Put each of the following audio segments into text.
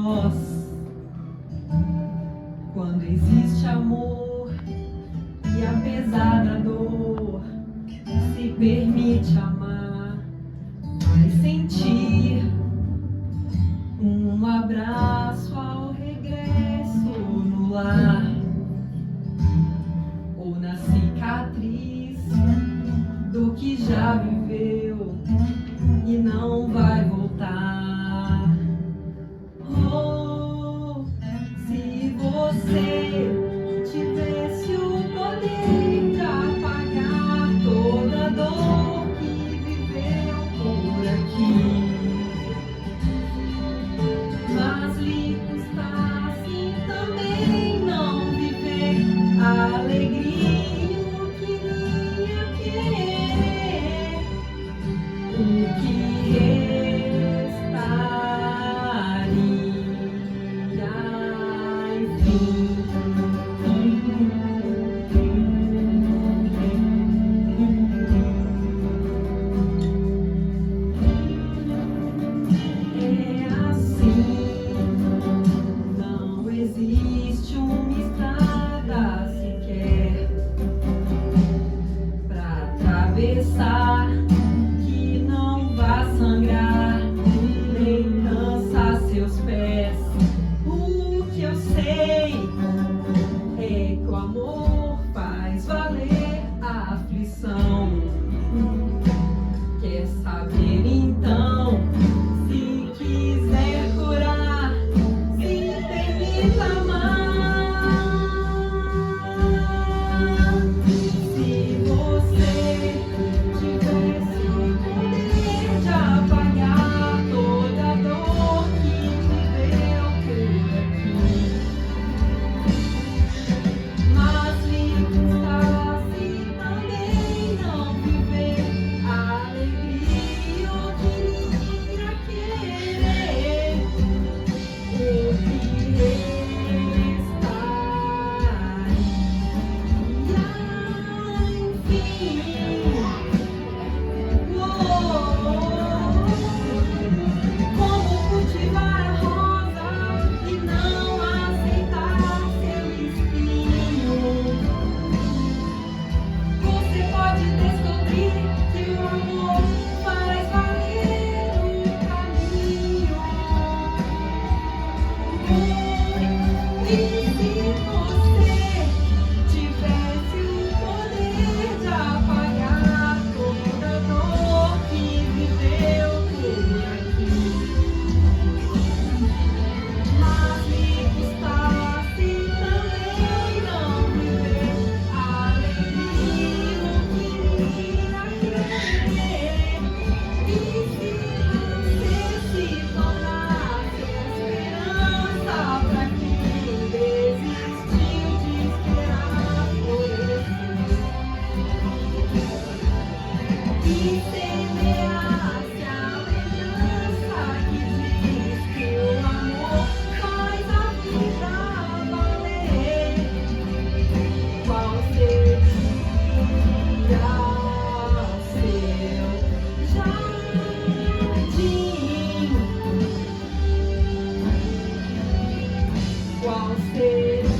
voz. Quando existe amor e apesar da dor se permite amar, vai sentir um abraço ao regresso no lar, ou na cicatriz do que já viveu e não vai voltar. Oh, se você tivesse o poder de apagar toda a dor que viveu por aqui, mas lhe custasse também não viver a alegria, o que queria querer, o que restaria, enfim. É assim, não existe uma estrada sequer pra atravessar que não vá sangrar nem cansar seus pés. O que eu sei é que o amor faz valer a aflição. Quer saber então? Se quiser curar, se permita amar. Se você tivesse o poder de apagar toda a dor que viveu por aqui, mas lhe custasse também não viver a alegria, o que queria querer, o que restaria, enfim. Como cultivar a rosa e não aceitar seu espinho? Você pode descobrir que o amor faz valer o caminho. E se você tivesse o poder de apagar toda a dor que viveu por aqui, mas lhe custasse também não viver a alegria, o que queria querer, e se você se tornasse a esperança pra quem desistiu de esperar por e semeasse a lembrança que diz que o amor faz a vida valer, qual seria o seu jardim? Qual seria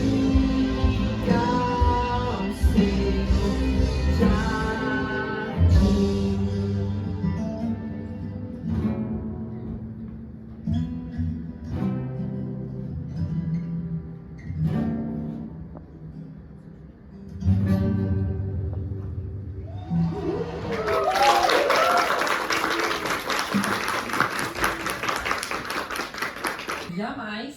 o seu jardim? Jamais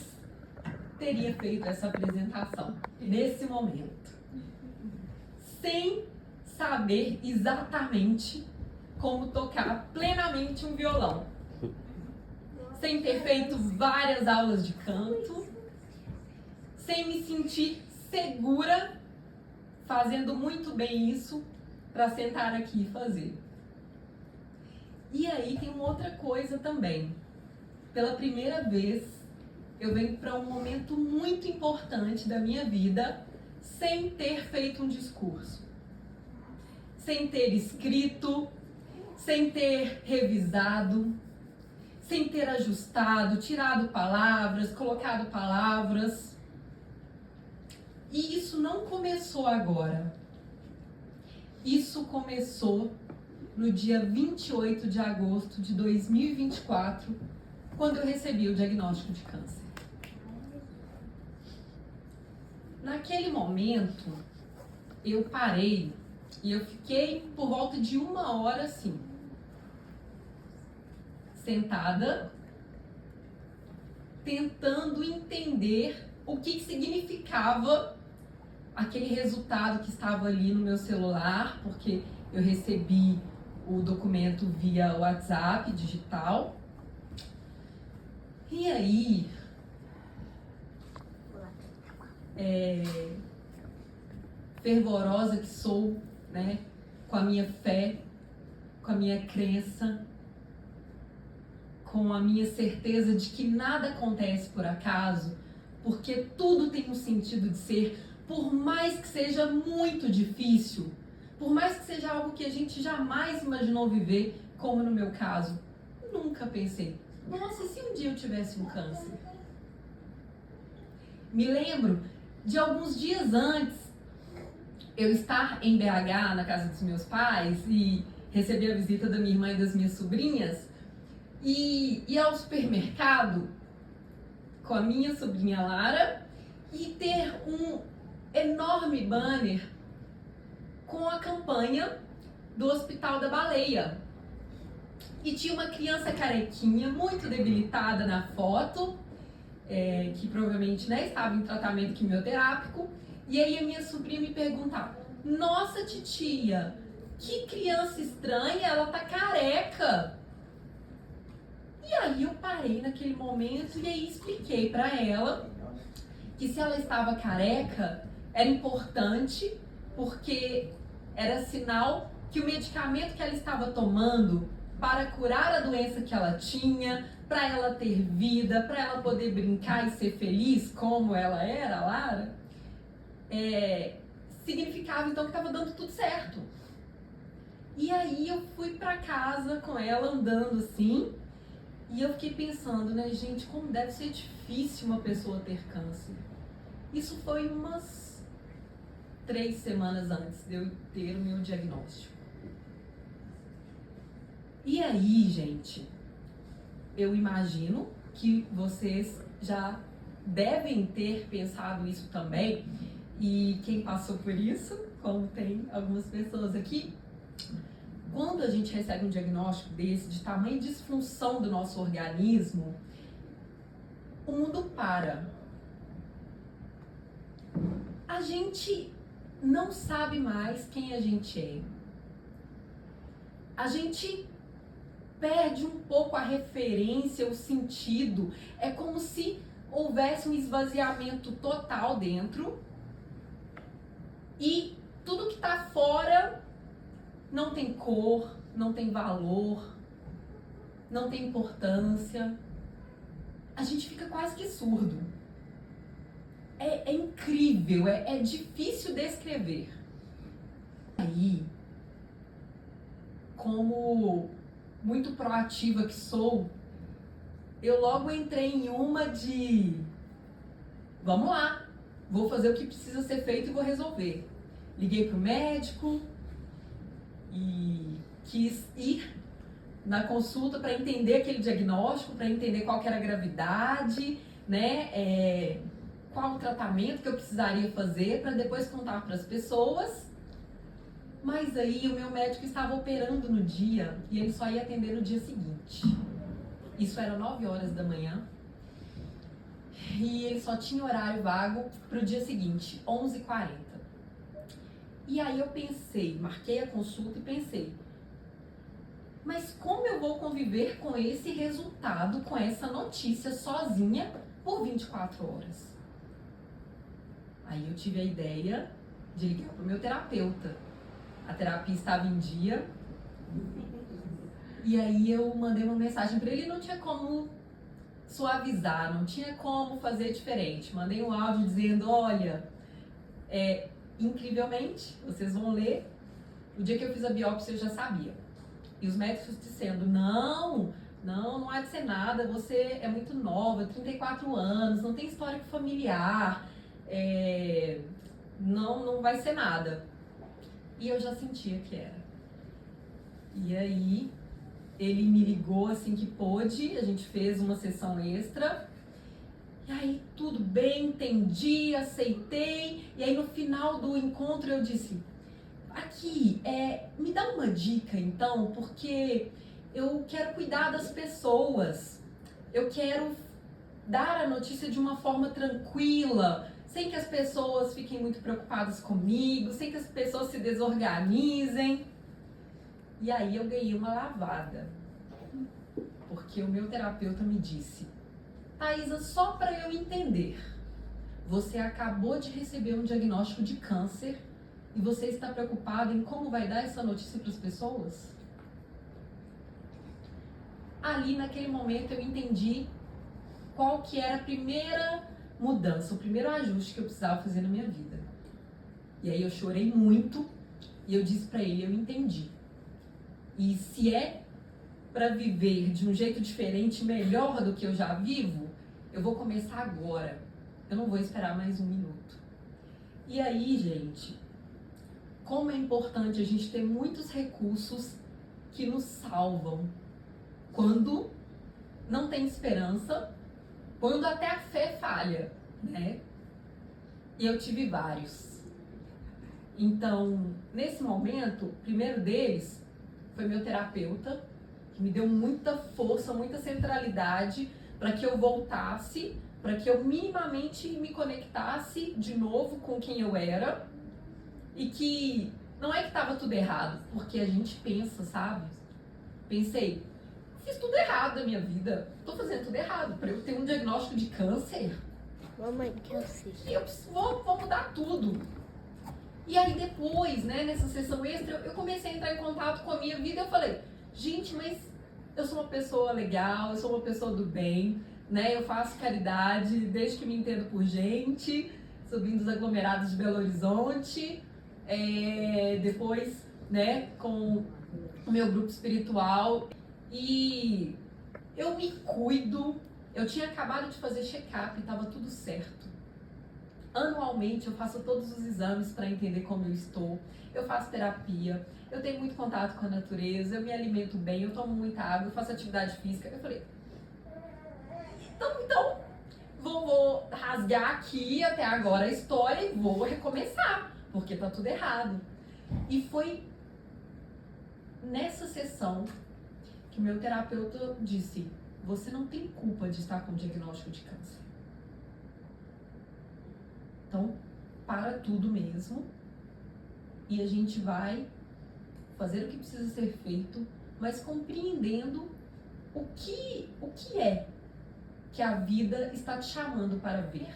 teria feito essa apresentação nesse momento, sem saber exatamente como tocar plenamente um violão, sem ter feito várias aulas de canto, sem me sentir segura fazendo muito bem isso para sentar aqui e fazer. E aí tem uma outra coisa também. Pela primeira vez, eu venho para um momento muito importante da minha vida sem ter feito um discurso, sem ter escrito, sem ter revisado, sem ter ajustado, tirado palavras, colocado palavras. E isso não começou agora. Isso começou no dia 28 de agosto de 2024, quando eu recebi o diagnóstico de câncer. Naquele momento, eu parei e eu fiquei por volta de 1 hora assim, sentada, tentando entender o que significava aquele resultado que estava ali no meu celular, porque eu recebi o documento via WhatsApp digital. E aí, fervorosa que sou, né, com a minha fé, com a minha crença, com a minha certeza de que nada acontece por acaso, porque tudo tem um sentido de ser, por mais que seja muito difícil, por mais que seja algo que a gente jamais imaginou viver, como no meu caso. Nunca pensei, nossa, e se um dia eu tivesse um câncer? Me lembro de alguns dias antes, eu estar em BH, na casa dos meus pais, e receber a visita da minha irmã e das minhas sobrinhas, e ir ao supermercado com a minha sobrinha Lara e ter um enorme banner com a campanha do Hospital da Baleia. E tinha uma criança carequinha, muito debilitada na foto, que provavelmente, né, estava em tratamento quimioterápico. E aí a minha sobrinha me perguntava, nossa titia, que criança estranha, ela tá careca. E aí eu parei naquele momento e aí expliquei para ela que se ela estava careca, era importante porque era sinal que o medicamento que ela estava tomando para curar a doença que ela tinha, para ela ter vida, para ela poder brincar e ser feliz como ela era, a Lara, significava então que estava dando tudo certo. E aí eu fui para casa com ela andando assim, e eu fiquei pensando, né, gente, como deve ser difícil uma pessoa ter câncer. Isso foi umas 3 semanas antes de eu ter o meu diagnóstico. E aí, gente, eu imagino que vocês já devem ter pensado isso também. E quem passou por isso, como tem algumas pessoas aqui, quando a gente recebe um diagnóstico desse, de tamanha disfunção do nosso organismo, o mundo para. A gente não sabe mais quem a gente é. A gente perde um pouco a referência, o sentido. É como se houvesse um esvaziamento total dentro e tudo que está fora não tem cor, não tem valor, não tem importância. A gente fica quase que surdo. É incrível, é difícil descrever. Aí, como muito proativa que sou, eu logo entrei em uma de vamos lá, vou fazer o que precisa ser feito e vou resolver. Liguei pro médico e quis ir na consulta para entender aquele diagnóstico, para entender qual que era a gravidade, né? Qual o tratamento que eu precisaria fazer para depois contar para as pessoas. Mas aí o meu médico estava operando no dia e ele só ia atender no dia seguinte. Isso era 9 horas da manhã. E ele só tinha horário vago para o dia seguinte, 11h40. E aí eu pensei, marquei a consulta e pensei, mas como eu vou conviver com esse resultado, com essa notícia sozinha por 24 horas? Aí eu tive a ideia de ligar para o meu terapeuta. A terapia estava em dia. E aí eu mandei uma mensagem para ele, não tinha como suavizar, não tinha como fazer diferente. Mandei um áudio dizendo, olha, incrivelmente, vocês vão ler, o dia que eu fiz a biópsia eu já sabia. E os médicos dizendo, não, Não há de ser nada, você é muito nova, 34 anos, não tem histórico familiar, não vai ser nada. E eu já sentia que era. E aí, ele me ligou assim que pôde, a gente fez uma sessão extra. E aí, tudo bem, entendi, aceitei. E aí, no final do encontro, eu disse, aqui, me dá uma dica, então, porque eu quero cuidar das pessoas. Eu quero dar a notícia de uma forma tranquila, sem que as pessoas fiquem muito preocupadas comigo, sem que as pessoas se desorganizem. E aí eu ganhei uma lavada, porque o meu terapeuta me disse, Thaisa, só para eu entender, você acabou de receber um diagnóstico de câncer e você está preocupada em como vai dar essa notícia para as pessoas? Ali, naquele momento, eu entendi qual que era a primeira mudança, o primeiro ajuste que eu precisava fazer na minha vida. E aí eu chorei muito e eu disse para ele, eu entendi. E se é para viver de um jeito diferente, melhor do que eu já vivo, eu vou começar agora. Eu não vou esperar mais um minuto. E aí, gente, como é importante a gente ter muitos recursos que nos salvam quando não tem esperança, quando até a fé falha, né? E eu tive vários. Então, nesse momento, o primeiro deles foi meu terapeuta, que me deu muita força, muita centralidade para que eu voltasse, para que eu minimamente me conectasse de novo com quem eu era e que não é que estava tudo errado, porque a gente pensa, sabe? Pensei, fiz tudo errado na minha vida, tô fazendo tudo errado, para eu ter um diagnóstico de câncer. Mamãe, que eu fiz? Eu vou mudar tudo. E aí depois, né, nessa sessão extra, eu comecei a entrar em contato com a minha vida e eu falei, gente, mas eu sou uma pessoa legal, eu sou uma pessoa do bem, né, eu faço caridade desde que me entendo por gente, subindo os aglomerados de Belo Horizonte, depois, né, com o meu grupo espiritual e eu me cuido, eu tinha acabado de fazer check-up e estava tudo certo. Anualmente eu faço todos os exames para entender como eu estou, eu faço terapia, eu tenho muito contato com a natureza, eu me alimento bem, eu tomo muita água, eu faço atividade física. Eu falei, então vou rasgar aqui até agora a história e vou recomeçar, porque tá tudo errado. E foi nessa sessão que o meu terapeuta disse, você não tem culpa de estar com diagnóstico de câncer. Então, para tudo mesmo e a gente vai fazer o que precisa ser feito, mas compreendendo o que é que a vida está te chamando para ver.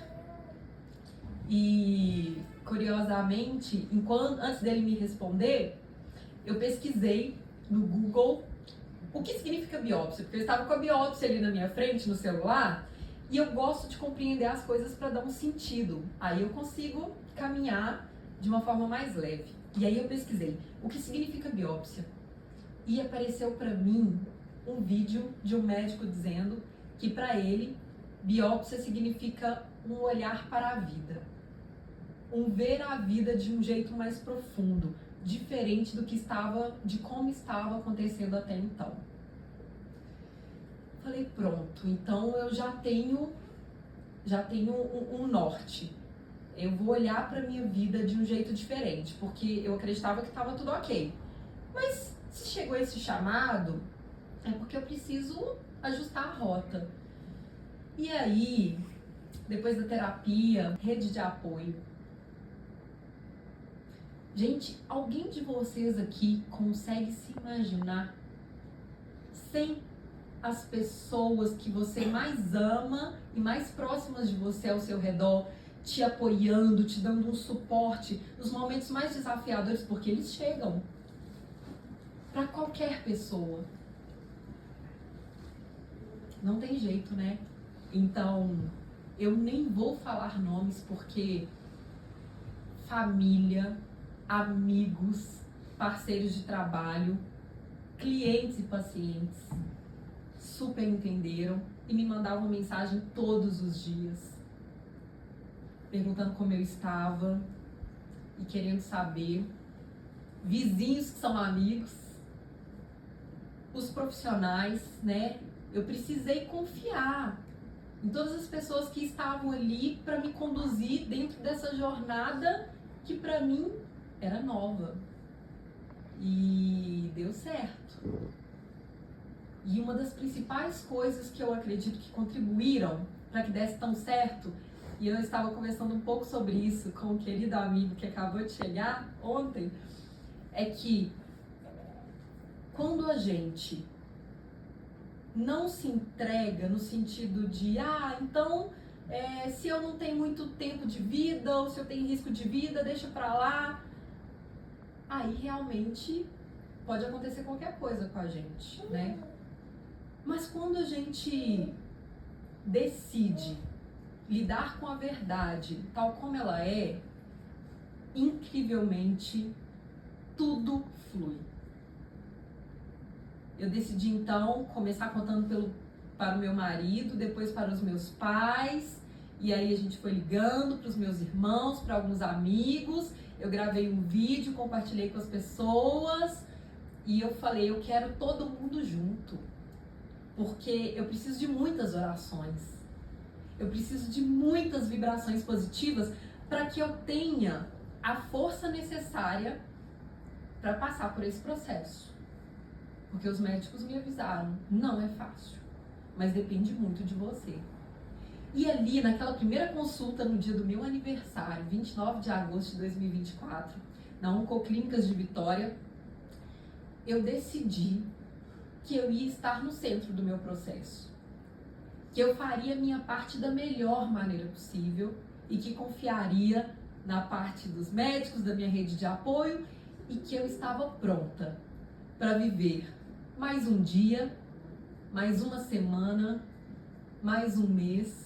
E, curiosamente, antes dele me responder, eu pesquisei no Google o que significa biópsia, porque eu estava com a biópsia ali na minha frente, no celular, e eu gosto de compreender as coisas para dar um sentido. Aí eu consigo caminhar de uma forma mais leve. E aí eu pesquisei o que significa biópsia. E apareceu para mim um vídeo de um médico dizendo que para ele, biópsia significa um olhar para a vida. Um ver a vida de um jeito mais profundo, diferente de como estava acontecendo até então. Falei, pronto, então eu já tenho um norte. Eu vou olhar para minha vida de um jeito diferente, porque eu acreditava que estava tudo ok. Mas se chegou esse chamado, é porque eu preciso ajustar a rota. E aí, depois da terapia, rede de apoio. Gente, alguém de vocês aqui consegue se imaginar sem as pessoas que você mais ama e mais próximas de você ao seu redor, te apoiando, te dando um suporte nos momentos mais desafiadores, porque eles chegam para qualquer pessoa. Não tem jeito, né? Então, eu nem vou falar nomes porque família, amigos, parceiros de trabalho, clientes e pacientes super entenderam e me mandavam mensagem todos os dias, perguntando como eu estava e querendo saber. Vizinhos que são amigos, os profissionais, né? Eu precisei confiar em todas as pessoas que estavam ali para me conduzir dentro dessa jornada que para mim era nova. E deu certo. E uma das principais coisas que eu acredito que contribuíram para que desse tão certo, e eu estava conversando um pouco sobre isso com um querido amigo que acabou de chegar ontem, é que quando a gente não se entrega no sentido de, então, se eu não tenho muito tempo de vida, ou se eu tenho risco de vida, deixa pra lá, aí realmente pode acontecer qualquer coisa com a gente, né? Mas quando a gente decide lidar com a verdade tal como ela é, incrivelmente tudo flui. Eu decidi então começar contando para o meu marido, depois para os meus pais, e aí a gente foi ligando para os meus irmãos, para alguns amigos. Eu gravei um vídeo, compartilhei com as pessoas e eu falei, eu quero todo mundo junto, porque eu preciso de muitas orações, eu preciso de muitas vibrações positivas para que eu tenha a força necessária para passar por esse processo. Porque os médicos me avisaram, não é fácil, mas depende muito de você. E ali, naquela primeira consulta, no dia do meu aniversário, 29 de agosto de 2024, na Oncoclínicas de Vitória, eu decidi que eu ia estar no centro do meu processo, que eu faria a minha parte da melhor maneira possível e que confiaria na parte dos médicos, da minha rede de apoio, e que eu estava pronta para viver mais um dia, mais uma semana, mais um mês,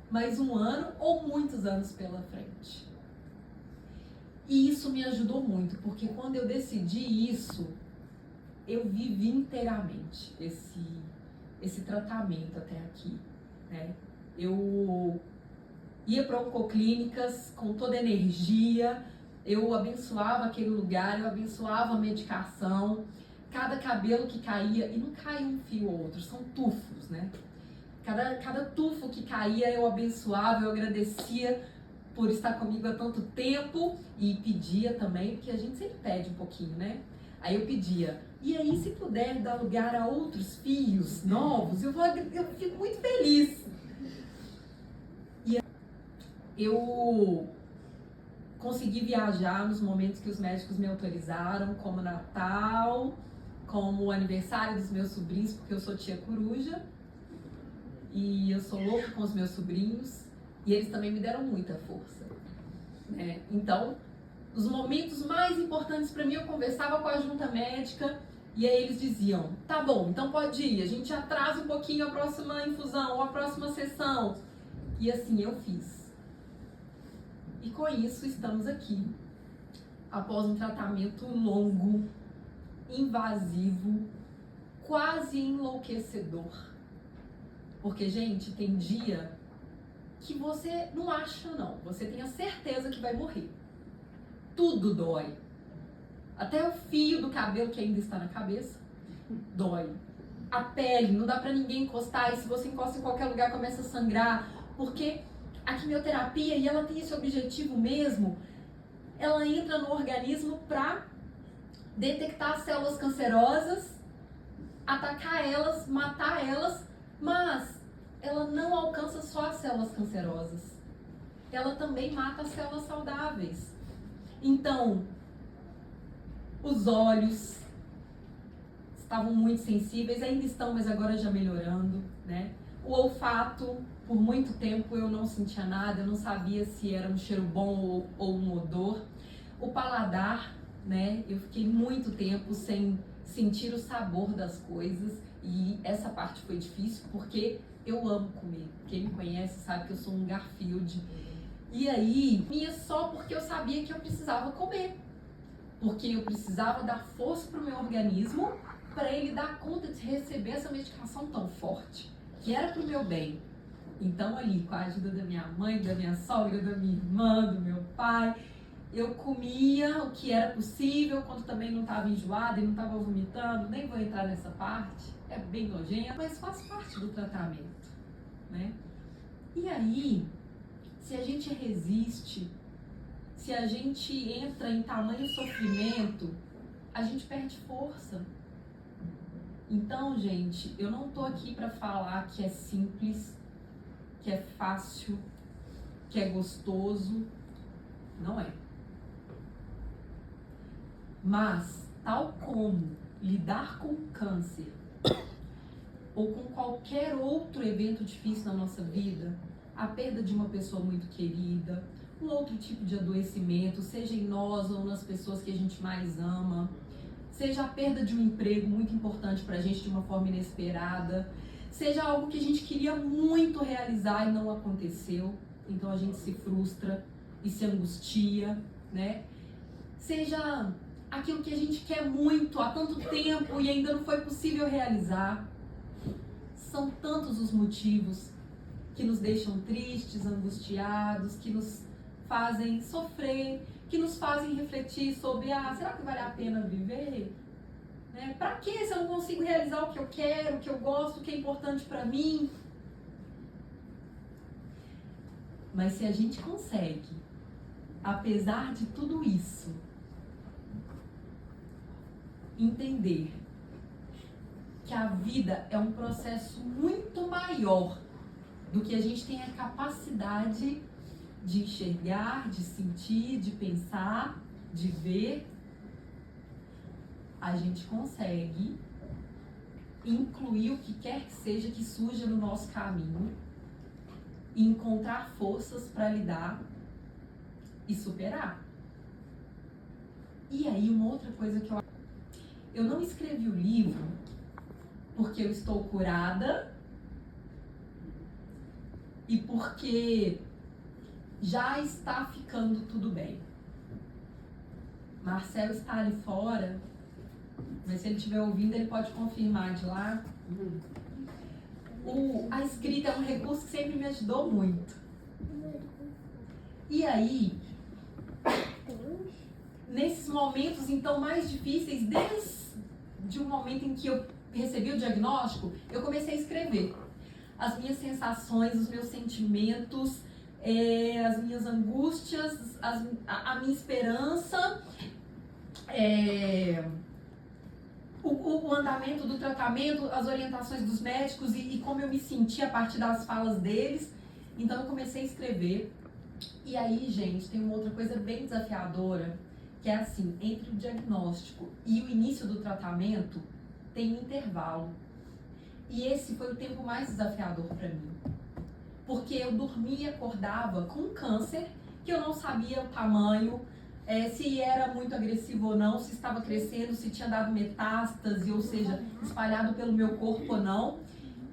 mais um ano ou muitos anos pela frente. E isso me ajudou muito, porque quando eu decidi isso, eu vivi inteiramente esse tratamento até aqui, né? Eu ia para Oncoclínicas com toda a energia, eu abençoava aquele lugar, eu abençoava a medicação, cada cabelo que caía, e não cai um fio ou outro, são tufos, né? Cada tufo que caía eu abençoava, eu agradecia por estar comigo há tanto tempo e pedia também, porque a gente sempre pede um pouquinho, né? Aí eu pedia, e aí se puder dar lugar a outros fios novos, eu fico muito feliz. E eu consegui viajar nos momentos que os médicos me autorizaram, como Natal, como o aniversário dos meus sobrinhos, porque eu sou tia coruja e eu sou louca com os meus sobrinhos e eles também me deram muita força, né? Então, os momentos mais importantes para mim, eu conversava com a junta médica e aí eles diziam, tá bom, então pode ir, a gente atrasa um pouquinho a próxima infusão ou a próxima sessão. E assim eu fiz. E com isso estamos aqui, após um tratamento longo, invasivo, quase enlouquecedor. Porque, gente, tem dia que você não acha não, você tem a certeza que vai morrer. Tudo dói. Até o fio do cabelo que ainda está na cabeça, dói. A pele, não dá pra ninguém encostar, e se você encosta em qualquer lugar começa a sangrar, porque a quimioterapia, e ela tem esse objetivo mesmo, ela entra no organismo para detectar células cancerosas, atacar elas, matar elas, mas ela não alcança só as células cancerosas, ela também mata as células saudáveis. Então, os olhos estavam muito sensíveis, ainda estão, mas agora já melhorando, né? O olfato, por muito tempo eu não sentia nada, eu não sabia se era um cheiro bom ou um odor. O paladar, né? Eu fiquei muito tempo sem sentir o sabor das coisas e essa parte foi difícil porque eu amo comer. Quem me conhece sabe que eu sou um Garfield. E aí, ia só porque eu sabia que eu precisava comer. Porque eu precisava dar força para o meu organismo para ele dar conta de receber essa medicação tão forte, que era pro meu bem. Então ali, com a ajuda da minha mãe, da minha sogra, da minha irmã, do meu pai, eu comia o que era possível, quando também não estava enjoada e não estava vomitando, nem vou entrar nessa parte, é bem nojenta, mas faz parte do tratamento, né? E aí, se a gente resiste, se a gente entra em tamanho sofrimento, a gente perde força. Então, gente, eu não tô aqui para falar que é simples, que é fácil, que é gostoso. Não é. Mas, tal como lidar com o câncer ou com qualquer outro evento difícil na nossa vida, a perda de uma pessoa muito querida, um outro tipo de adoecimento, seja em nós ou nas pessoas que a gente mais ama, seja a perda de um emprego muito importante pra gente de uma forma inesperada, seja algo que a gente queria muito realizar e não aconteceu, então a gente se frustra e se angustia, né? Seja aquilo que a gente quer muito há tanto tempo e ainda não foi possível realizar. São tantos os motivos que nos deixam tristes, angustiados, que nos fazem sofrer, que nos fazem refletir sobre, será que vale a pena viver? Né? Pra que se eu não consigo realizar o que eu quero, o que eu gosto, o que é importante pra mim? Mas se a gente consegue, apesar de tudo isso, entender que a vida é um processo muito maior do que a gente tem a capacidade de enxergar, de sentir, de pensar, de ver, a gente consegue incluir o que quer que seja que surja no nosso caminho e encontrar forças para lidar e superar. E aí, uma outra coisa que eu não escrevi o livro porque eu estou curada e porque já está ficando tudo bem. Marcel está ali fora, mas se ele estiver ouvindo, ele pode confirmar de lá. A escrita é um recurso que sempre me ajudou muito. E aí, nesses momentos então mais difíceis, desde o momento em que eu recebi o diagnóstico, eu comecei a escrever as minhas sensações, os meus sentimentos, as minhas angústias, a minha esperança, o andamento do tratamento, as orientações dos médicos e como eu me senti a partir das falas deles. Então eu comecei a escrever. E aí, gente, tem uma outra coisa bem desafiadora, que é assim, entre o diagnóstico e o início do tratamento, tem um intervalo. E esse foi o tempo mais desafiador para mim. Porque eu dormia e acordava com um câncer que eu não sabia o tamanho, se era muito agressivo ou não, se estava crescendo, se tinha dado metástase, ou seja, espalhado pelo meu corpo ou não.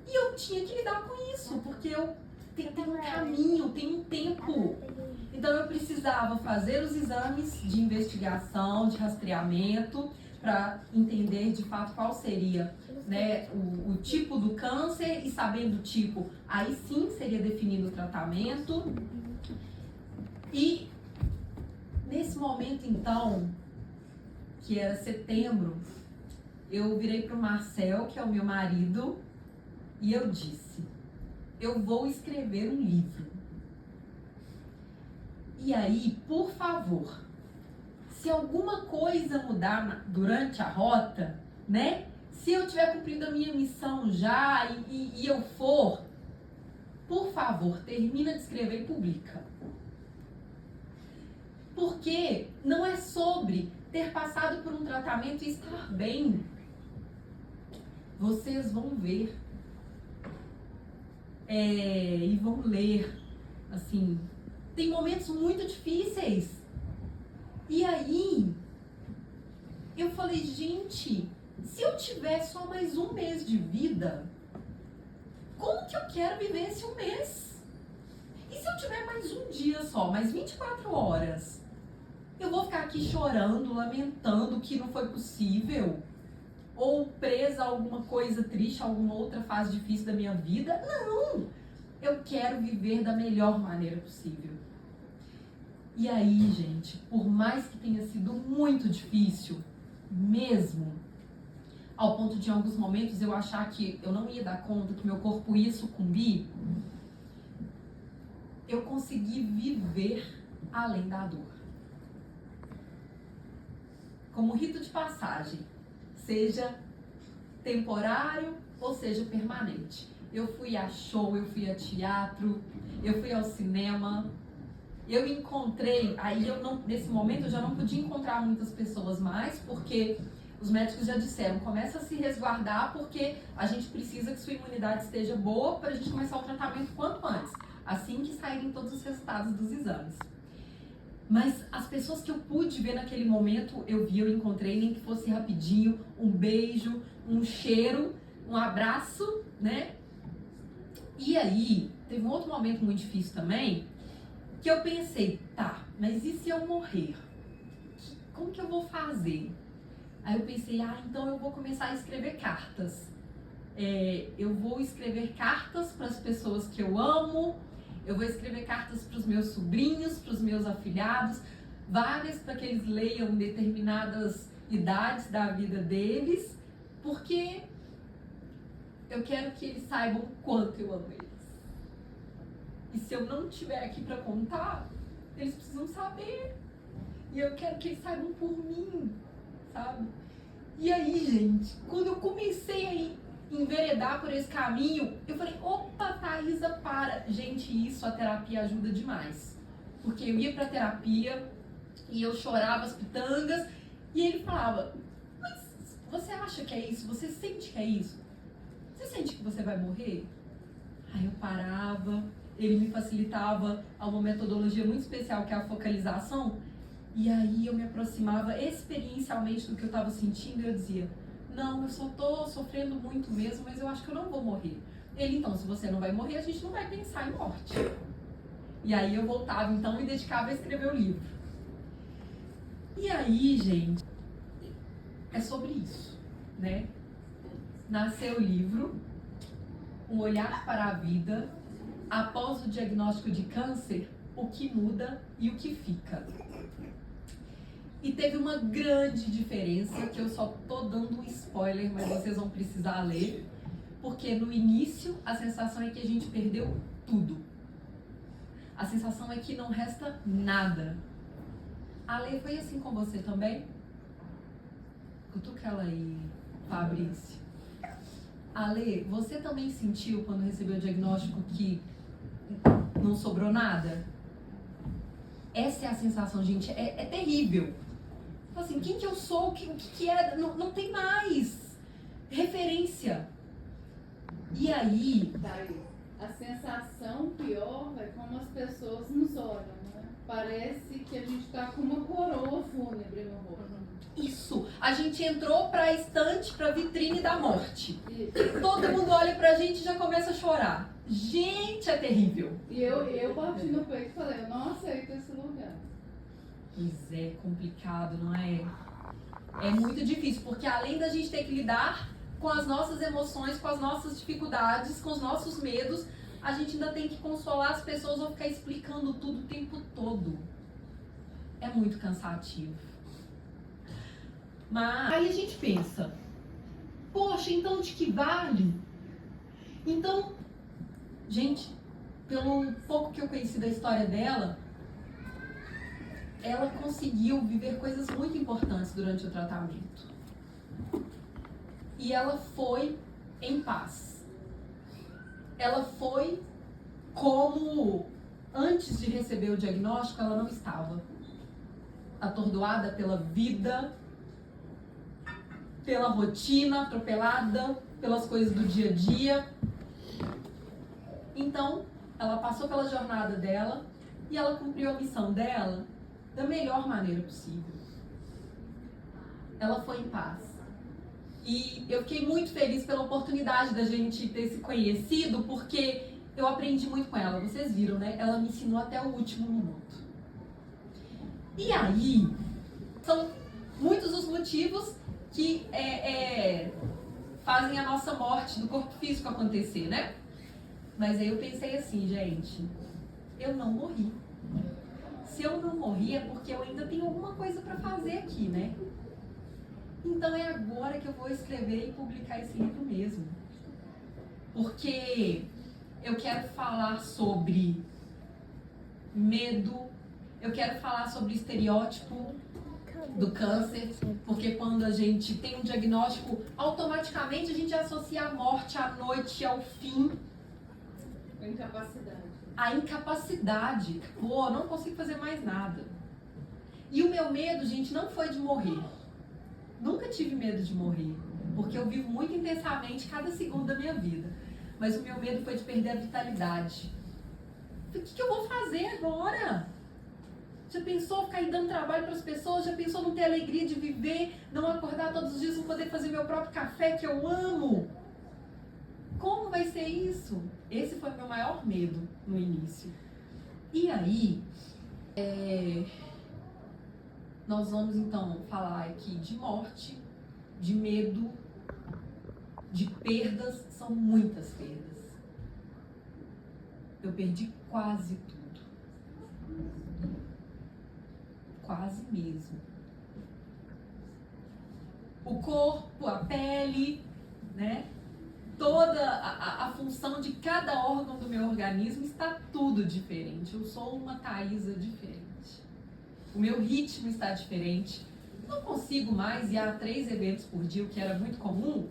E eu tinha que lidar com isso, porque tem um caminho, tem um tempo. Então eu precisava fazer os exames de investigação, de rastreamento, para entender de fato qual seria, né, o tipo do câncer, e sabendo o tipo, aí sim seria definido o tratamento. E nesse momento então, que era setembro, eu virei para o Marcel, que é o meu marido, e eu disse: eu vou escrever um livro. E aí, por favor, se alguma coisa mudar durante a rota, né? Se eu tiver cumprido a minha missão já e eu for, por favor, termina de escrever e publica. Porque não é sobre ter passado por um tratamento e estar bem. Vocês vão ver e vão ler, assim, tem momentos muito difíceis. E aí, eu falei, gente, se eu tiver só mais um mês de vida, como que eu quero viver esse um mês? E se eu tiver mais um dia só, mais 24 horas? Eu vou ficar aqui chorando, lamentando que não foi possível? ou presa a alguma coisa triste, a alguma outra fase difícil da minha vida. Não! Eu quero viver da melhor maneira possível. E aí, gente, por mais que tenha sido muito difícil, mesmo, ao ponto de em alguns momentos eu achar que eu não ia dar conta, que meu corpo ia sucumbir, eu consegui viver além da dor. Como rito de passagem, seja temporário ou seja permanente. Eu fui a show, eu fui a teatro, eu fui ao cinema, eu encontrei, aí eu não, nesse momento eu já não podia encontrar muitas pessoas mais, porque os médicos já disseram, começa a se resguardar porque a gente precisa que sua imunidade esteja boa para a gente começar o tratamento quanto antes, assim que saírem todos os resultados dos exames. Mas as pessoas que eu pude ver naquele momento, eu encontrei, nem que fosse rapidinho, um beijo, um cheiro, um abraço, né? E aí, teve um outro momento muito difícil também, que eu pensei, tá, mas e se eu morrer? Como que eu vou fazer? Aí eu pensei, então eu vou começar a escrever cartas. Eu vou escrever cartas para as pessoas que eu amo, eu vou escrever cartas para os meus sobrinhos, para os meus afilhados, várias para que eles leiam determinadas idades da vida deles, porque eu quero que eles saibam o quanto eu amo eles. E se eu não estiver aqui para contar, eles precisam saber. E eu quero que eles saibam por mim, sabe? E aí, gente, quando eu comecei a enveredar por esse caminho, eu falei, opa, Thaisa, para. Gente, isso, a terapia ajuda demais. Porque eu ia pra terapia e eu chorava as pitangas e ele falava, mas você acha que é isso? Você sente que é isso? Você sente que você vai morrer? Aí eu parava, ele me facilitava uma metodologia muito especial que é a focalização. E aí eu me aproximava experiencialmente do que eu estava sentindo e eu dizia, não, eu só tô sofrendo muito mesmo, mas eu acho que eu não vou morrer. Ele, então, se você não vai morrer, a gente não vai pensar em morte. E aí eu voltava, então, e me dedicava a escrever o livro. E aí, gente, é sobre isso, né? Nasceu o livro, Um Olhar para a Vida, após o diagnóstico de câncer, o que muda e o que fica. E teve uma grande diferença, que eu só tô dando um spoiler, mas vocês vão precisar ler, porque no início a sensação é que a gente perdeu tudo. A sensação é que não resta nada. Ale, foi assim com você também? Cutuca ela aí, Fabrício. Ale, você também sentiu quando recebeu o diagnóstico que não sobrou nada? Essa é a sensação, gente, é terrível. Assim, quem que eu sou, o que é, não tem mais referência. E aí... A sensação pior é como as pessoas nos olham, né? Parece que a gente tá com uma coroa fúnebre no rosto. Isso, a gente entrou pra estante, pra vitrine da morte. Isso. Todo mundo olha pra gente e já começa a chorar. Gente, é terrível. E eu bati no peito e falei, eu não aceito esse lugar. Pois é, complicado, não é? É muito difícil, porque além da gente ter que lidar com as nossas emoções, com as nossas dificuldades, com os nossos medos, a gente ainda tem que consolar as pessoas ou ficar explicando tudo o tempo todo. É muito cansativo. Mas aí a gente pensa, poxa, então de que vale? Então, gente, pelo pouco que eu conheci da história dela, ela conseguiu viver coisas muito importantes durante o tratamento. E ela foi em paz. Ela foi como antes de receber o diagnóstico ela não estava. Atordoada pela vida, pela rotina, atropelada pelas coisas do dia a dia. Então, ela passou pela jornada dela e ela cumpriu a missão dela da melhor maneira possível. Ela foi em paz. E eu fiquei muito feliz pela oportunidade da gente ter se conhecido, porque eu aprendi muito com ela. Vocês viram, né? Ela me ensinou até o último minuto. E aí, são muitos os motivos que fazem a nossa morte do corpo físico acontecer, né? Mas aí eu pensei assim, gente, eu não morri. Se eu não morri é porque eu ainda tenho alguma coisa para fazer aqui, né? Então é agora que eu vou escrever e publicar esse livro mesmo. Porque eu quero falar sobre medo, eu quero falar sobre o estereótipo do câncer, porque quando a gente tem um diagnóstico, automaticamente a gente associa a morte, à noite, ao fim. A incapacidade. A incapacidade. Pô, não consigo fazer mais nada. E o meu medo, gente, não foi de morrer. Nunca tive medo de morrer, porque eu vivo muito intensamente cada segundo da minha vida. Mas o meu medo foi de perder a vitalidade. O que eu vou fazer agora? Já pensou ficar aí dando trabalho para as pessoas? Já pensou não ter alegria de viver? Não acordar todos os dias, não poder fazer meu próprio café que eu amo? Como vai ser isso? Esse foi o meu maior medo no início. E aí, nós vamos então falar aqui de morte, de medo, de perdas. São muitas perdas. Eu perdi quase tudo. Quase mesmo. O corpo, a pele, né? Toda a função de cada órgão do meu organismo está tudo diferente. Eu sou uma Thaisa diferente. O meu ritmo está diferente. Não consigo mais ir a 3 eventos por dia, o que era muito comum.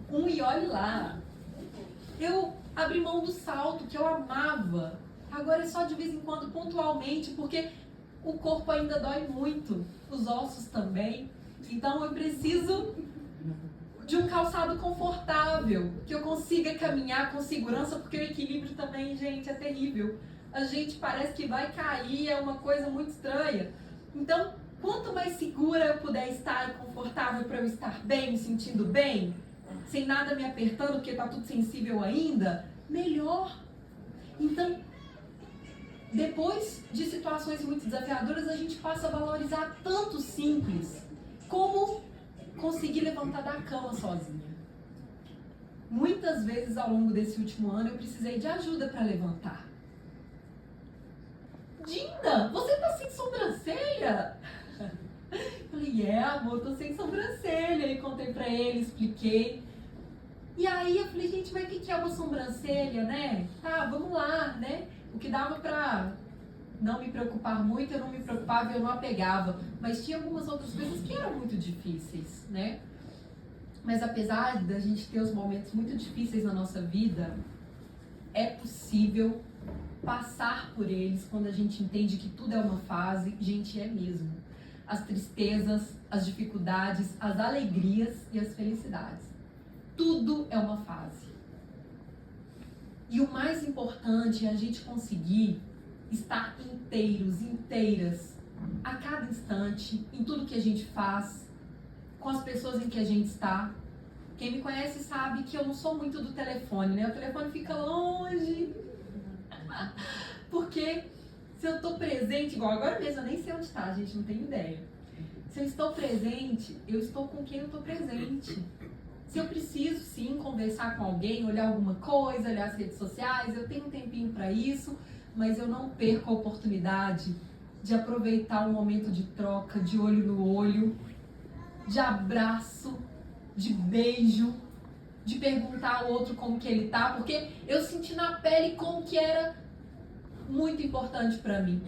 E olhe lá. Eu abri mão do salto, que eu amava. Agora é só de vez em quando, pontualmente, porque o corpo ainda dói muito. Os ossos também. Então eu preciso de um calçado confortável, que eu consiga caminhar com segurança, porque o equilíbrio também, gente, é terrível. A gente parece que vai cair, é uma coisa muito estranha. Então, quanto mais segura eu puder estar e confortável para eu estar bem, me sentindo bem, sem nada me apertando, porque tá tudo sensível ainda, melhor. Então, depois de situações muito desafiadoras, a gente passa a valorizar tanto simples, como conseguir levantar da cama sozinha. Muitas vezes ao longo desse último ano eu precisei de ajuda para levantar. Dinda, você tá sem sobrancelha? Falei, amor, tô sem sobrancelha. E contei pra ele, expliquei. E aí eu falei, gente, mas o que é uma sobrancelha, né? Tá, vamos lá, né? O que dava pra não me preocupar muito, eu não me preocupava, eu não apegava. Mas tinha algumas outras coisas que eram muito difíceis, né? Mas apesar da gente ter os momentos muito difíceis na nossa vida, é possível passar por eles quando a gente entende que tudo é uma fase. Gente, é mesmo. As tristezas, as dificuldades, as alegrias e as felicidades. Tudo é uma fase. E o mais importante é a gente conseguir estar inteiros, inteiras, a cada instante, em tudo que a gente faz, com as pessoas em que a gente está. Quem me conhece sabe que eu não sou muito do telefone, né? O telefone fica longe. Porque se eu estou presente, igual agora mesmo, eu nem sei onde está, gente, não tenho ideia. Se eu estou presente, eu estou com quem eu estou presente. Se eu preciso, sim, conversar com alguém, olhar alguma coisa, olhar as redes sociais, eu tenho um tempinho para isso, mas eu não perco a oportunidade de aproveitar um momento de troca, de olho no olho, de abraço, de beijo, de perguntar ao outro como que ele tá, porque eu senti na pele como que era muito importante para mim.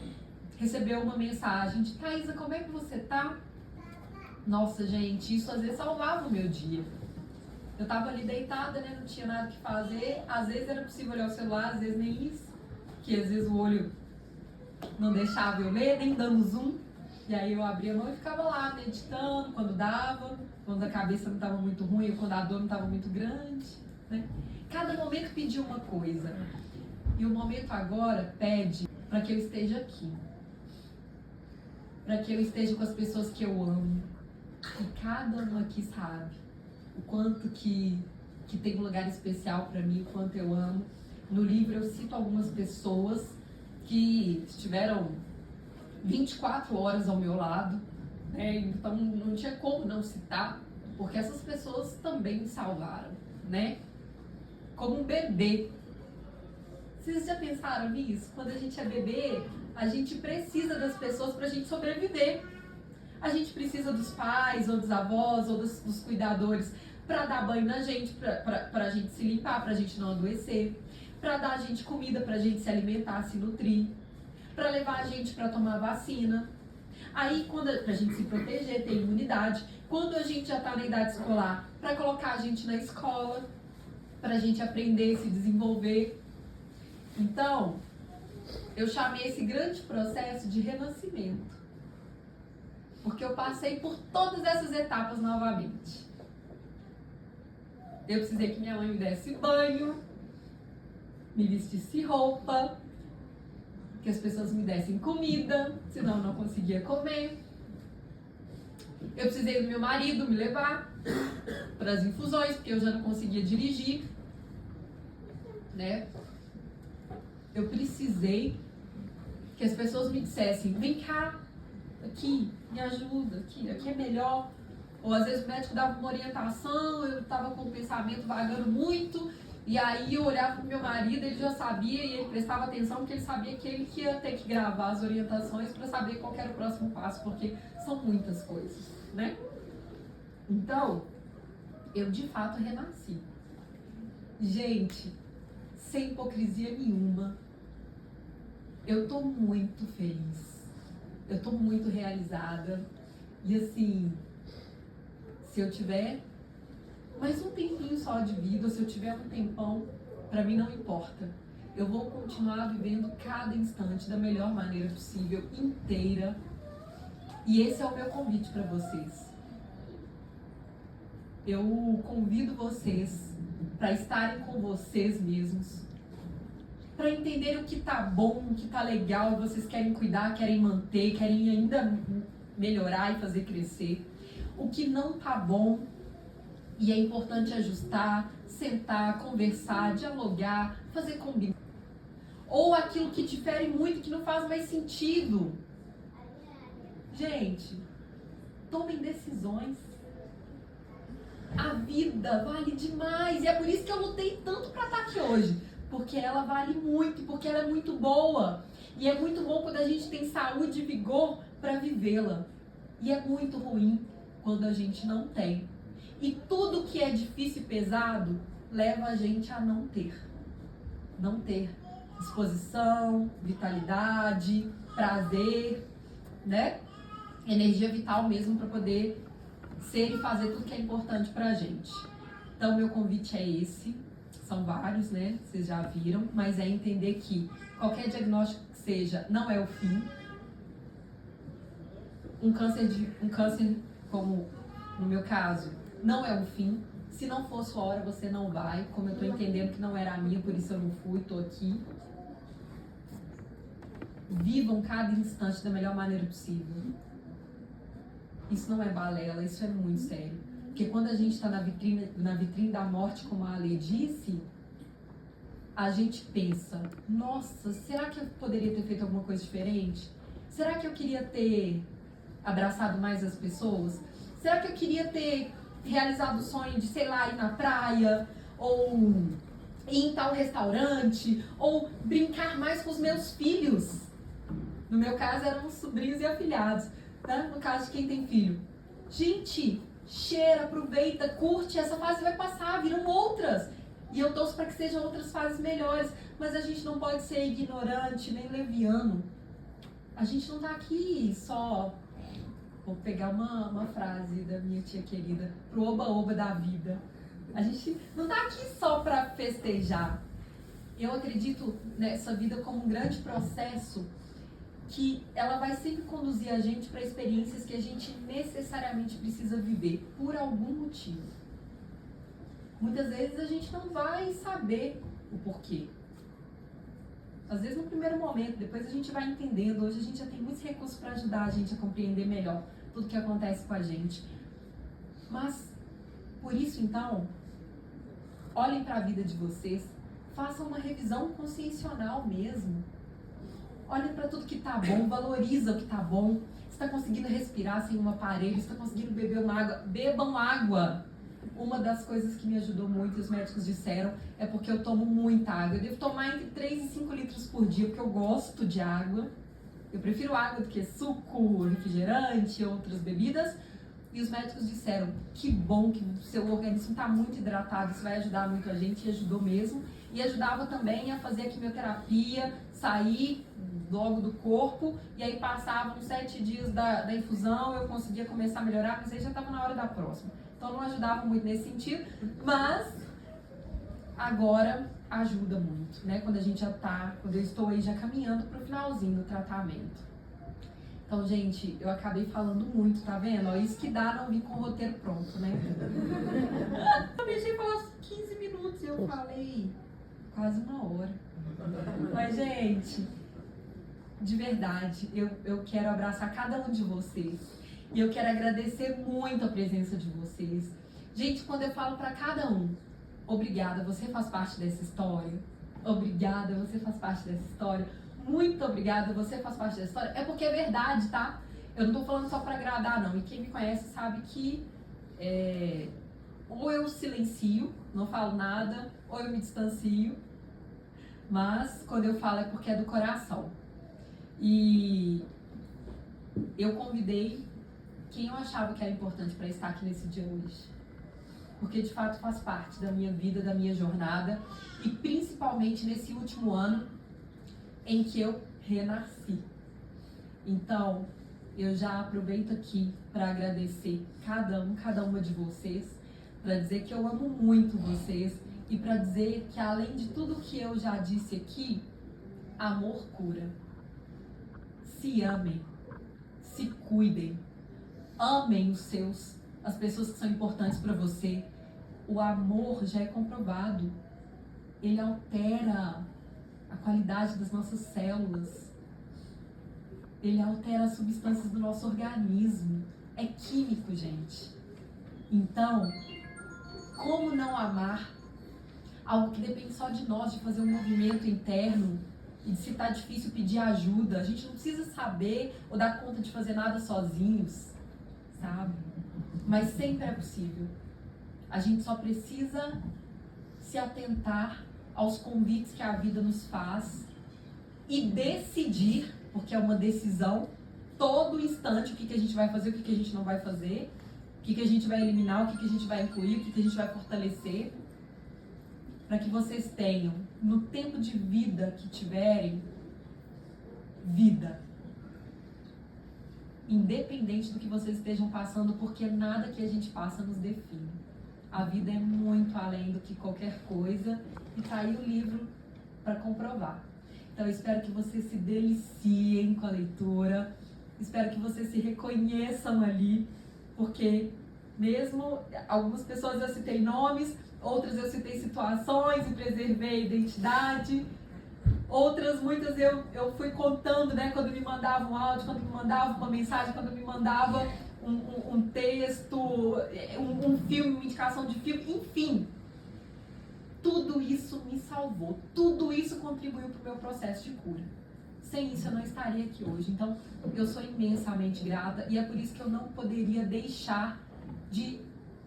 Receber uma mensagem de Thaisa, como é que você tá? Nossa, gente, isso às vezes salvava o meu dia. Eu tava ali deitada, né? Não tinha nada que fazer. Às vezes era possível olhar o celular, às vezes nem isso. Porque às vezes o olho não deixava eu ler, nem dando zoom. E aí eu abria a mão e ficava lá meditando quando dava, quando a cabeça não estava muito ruim ou quando a dor não estava muito grande, né? Cada momento pedia uma coisa. E o momento agora pede para que eu esteja aqui. Para que eu esteja com as pessoas que eu amo. E cada uma aqui sabe o quanto que tem um lugar especial para mim, o quanto eu amo. No livro eu cito algumas pessoas que estiveram 24 horas ao meu lado, né? Então não tinha como não citar, porque essas pessoas também me salvaram, né? Como um bebê. Vocês já pensaram nisso? Quando a gente é bebê, a gente precisa das pessoas pra gente sobreviver. A gente precisa dos pais, ou dos avós, ou dos cuidadores pra dar banho na gente, pra gente se limpar, pra gente não adoecer, pra dar a gente comida, pra gente se alimentar, se nutrir, pra levar a gente pra tomar vacina. Aí, pra gente se proteger, ter imunidade. Quando a gente já tá na idade escolar, pra colocar a gente na escola, pra gente aprender, se desenvolver. Então, eu chamei esse grande processo de renascimento. Porque eu passei por todas essas etapas novamente. Eu precisei que minha mãe me desse banho, me vestisse roupa, que as pessoas me dessem comida, senão eu não conseguia comer. Eu precisei do meu marido me levar para as infusões, porque eu já não conseguia dirigir, né? Eu precisei que as pessoas me dissessem, vem cá, aqui, me ajuda, aqui é melhor. Ou às vezes o médico dava uma orientação, eu estava com o pensamento vagando muito, e aí eu olhava pro meu marido, ele já sabia e ele prestava atenção, porque ele sabia que ele que ia ter que gravar as orientações para saber qual era o próximo passo, porque são muitas coisas, né? Então, eu de fato renasci. Gente, sem hipocrisia nenhuma, eu tô muito feliz, eu tô muito realizada, e assim, se eu tiver mais um tempinho só de vida, se eu tiver um tempão, pra mim não importa. Eu vou continuar vivendo cada instante da melhor maneira possível, inteira. E esse é o meu convite para vocês. Eu convido vocês para estarem com vocês mesmos, para entender o que tá bom, o que tá legal, vocês querem cuidar, querem manter, querem ainda melhorar e fazer crescer. O que não tá bom, e é importante ajustar, sentar, conversar, dialogar, fazer combinar. Ou aquilo que te fere muito, que não faz mais sentido. Gente, tomem decisões. A vida vale demais, e é por isso que eu lutei tanto para estar aqui hoje. Porque ela vale muito, porque ela é muito boa. E é muito bom quando a gente tem saúde e vigor para vivê-la. E é muito ruim quando a gente não tem. E tudo que é difícil e pesado leva a gente a não ter. Não ter disposição, vitalidade, prazer, né? Energia vital mesmo para poder ser e fazer tudo que é importante pra gente. Então, meu convite é esse. São vários, né? Vocês já viram, mas é entender que qualquer diagnóstico que seja, não é o fim. Um câncer como no meu caso, não é o fim. Se não for sua hora, você não vai. Como eu tô entendendo que não era a minha, por isso eu não fui, tô aqui. Vivam cada instante da melhor maneira possível. Isso não é balela, isso é muito sério. Porque quando a gente está na vitrine da morte, como a Ale disse, a gente pensa, nossa, será que eu poderia ter feito alguma coisa diferente? Será que eu queria ter abraçado mais as pessoas? Será que eu queria ter realizado o sonho de, sei lá, ir na praia? Ou ir em tal restaurante? Ou brincar mais com os meus filhos? No meu caso, eram os sobrinhos e afilhados. Tá? No caso de quem tem filho. Gente, cheira, aproveita, curte, essa fase vai passar, viram outras. E eu torço para que sejam outras fases melhores. Mas a gente não pode ser ignorante, nem leviano. A gente não tá aqui só... Vou pegar uma frase da minha tia querida, pro oba-oba da vida. A gente não tá aqui só para festejar. Eu acredito nessa vida como um grande processo que ela vai sempre conduzir a gente para experiências que a gente necessariamente precisa viver, por algum motivo. Muitas vezes a gente não vai saber o porquê. Às vezes no primeiro momento, depois a gente vai entendendo. Hoje a gente já tem muitos recursos para ajudar a gente a compreender melhor tudo que acontece com a gente. Mas, por isso então, olhem para a vida de vocês, façam uma revisão consciencial mesmo. Olhem para tudo que tá bom, valoriza o que tá bom. está conseguindo respirar sem um aparelho, está conseguindo beber uma água, bebam água. Uma das coisas que me ajudou muito, os médicos disseram, é porque eu tomo muita água. Eu devo tomar entre 3 e 5 litros por dia, porque eu gosto de água. Eu prefiro água do que suco, refrigerante, outras bebidas. E os médicos disseram, que bom que o seu organismo está muito hidratado, isso vai ajudar muito a gente, e ajudou mesmo. E ajudava também a fazer a quimioterapia, sair logo do corpo, e aí passavam 7 dias da infusão, eu conseguia começar a melhorar, mas aí já estava na hora da próxima. Então não ajudava muito nesse sentido, mas agora ajuda muito, né? Quando eu estou aí já caminhando para o finalzinho do tratamento. Então, gente, eu acabei falando muito, tá vendo? Ó, isso que dá não vir com o roteiro pronto, né? Eu deixei falar 15 minutos e eu falei quase 1 hora. Mas, gente, de verdade, eu quero abraçar cada um de vocês. E eu quero agradecer muito a presença de vocês. Gente, quando eu falo pra cada um, obrigada, você faz parte dessa história. Obrigada, você faz parte dessa história. Muito obrigada, você faz parte dessa história. É porque é verdade, tá? Eu não tô falando só pra agradar, não. E quem me conhece sabe que ou eu silencio, não falo nada, ou eu me distancio. Mas quando eu falo é porque é do coração. E eu convidei quem eu achava que era importante para estar aqui nesse dia hoje. Porque de fato faz parte da minha vida, da minha jornada. E principalmente nesse último ano em que eu renasci. Então, eu já aproveito aqui para agradecer cada uma de vocês, para dizer que eu amo muito vocês e para dizer que além de tudo que eu já disse aqui, amor cura. Se amem, se cuidem, amem as pessoas que são importantes para você. O amor já é comprovado, ele altera a qualidade das nossas células, ele altera as substâncias do nosso organismo, é químico, gente. Então, como não amar algo que depende só de nós, de fazer um movimento interno, e de se tá difícil pedir ajuda? A gente não precisa saber ou dar conta de fazer nada sozinhos, sabe? Mas sempre é possível. A gente só precisa se atentar aos convites que a vida nos faz e decidir, porque é uma decisão, todo instante, o que a gente vai fazer, o que a gente não vai fazer, o que a gente vai eliminar, o que a gente vai incluir, o que a gente vai fortalecer, para que vocês tenham, no tempo de vida que tiverem, vida. Independente do que vocês estejam passando, porque nada que a gente passa nos define. A vida é muito além do que qualquer coisa, e tá aí o livro para comprovar. Então eu espero que vocês se deliciem com a leitura, espero que vocês se reconheçam ali, porque mesmo algumas pessoas eu citei nomes, outras eu citei situações e preservei a identidade, outras, muitas eu fui contando, né, quando me mandava um áudio, quando me mandava uma mensagem, quando me mandava um texto, um filme, uma indicação de filme, enfim. Tudo isso me salvou, tudo isso contribuiu para o meu processo de cura. Sem isso eu não estaria aqui hoje. Então, eu sou imensamente grata e é por isso que eu não poderia deixar de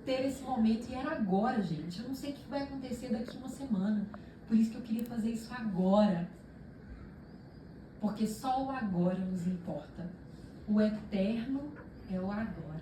ter esse momento. E era agora, gente. Eu não sei o que vai acontecer daqui uma semana. Por isso que eu queria fazer isso agora. Porque só o agora nos importa. O eterno é o agora.